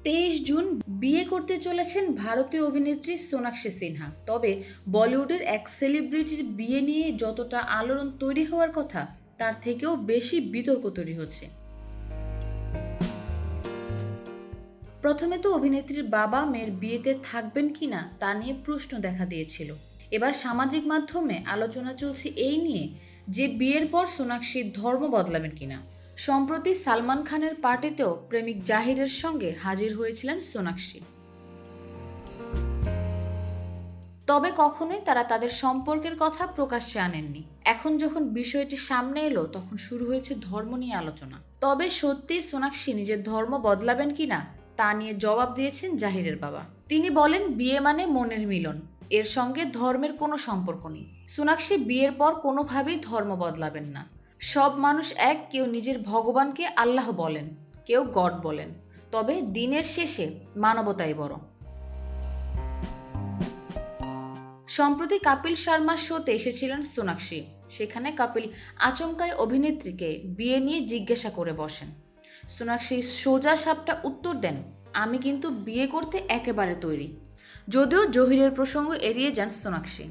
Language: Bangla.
23 জুন বিয়ে করতে চলেছেন ভারতীয় অভিনেত্রী সোনাক্ষী সিনহা। তবে বলিউডের এক সেলিব্রিটির বিয়ে নিয়ে যতটা আলোড়ন তৈরি হওয়ার কথা তার থেকেও বেশি বিতর্ক তৈরি হচ্ছে। প্রথমে তো অভিনেত্রীর বাবা মেয়ের বিয়েতে থাকবেন কিনা তা নিয়ে প্রশ্ন দেখা দিয়েছিল। এবার সামাজিক মাধ্যমে আলোচনা চলছে এই নিয়ে যে বিয়ের পর সোনাক্ষী ধর্ম বদলাবেন কিনা। সম্প্রতি সালমান খানের পার্টিতেও প্রেমিক জাহিরের সঙ্গে হাজির হয়েছিলেন সোনাক্ষী। তবে কখনোই তারা তাদের সম্পর্কের কথা প্রকাশ্যে আনেননি। এখন যখন বিষয়টি সামনে এলো তখন শুরু হয়েছে ধর্ম নিয়ে আলোচনা। তবে সত্যি সোনাক্ষী নিজের ধর্ম বদলাবেন কিনা তা নিয়ে জবাব দিয়েছেন জাহিরের বাবা। তিনি বলেন, বিয়ে মানে মনের মিলন, এর সঙ্গে ধর্মের কোনো সম্পর্ক নেই। সোনাক্ষী বিয়ের পর কোনোভাবেই ধর্ম বদলাবেন না। সব মানুষ এক, কেউ নিজের ভগবানকে আল্লাহ বলেন, কেউ গড বলেন, তবে দিনের শেষে মানবতাই বড়। সম্প্রতি কপিল শর্মার শোতে এসেছিলেন সোনাক্ষী। সেখানে কপিল আচমকাই অভিনেত্রীকে বিয়ে নিয়ে জিজ্ঞাসা করে বসেন। সোনাক্ষী সোজা সাপটা উত্তর দেন, আমি কিন্তু বিয়ে করতে একেবারে তৈরি। যদিও জহিরের প্রসঙ্গ এড়িয়ে যান সোনাক্ষী।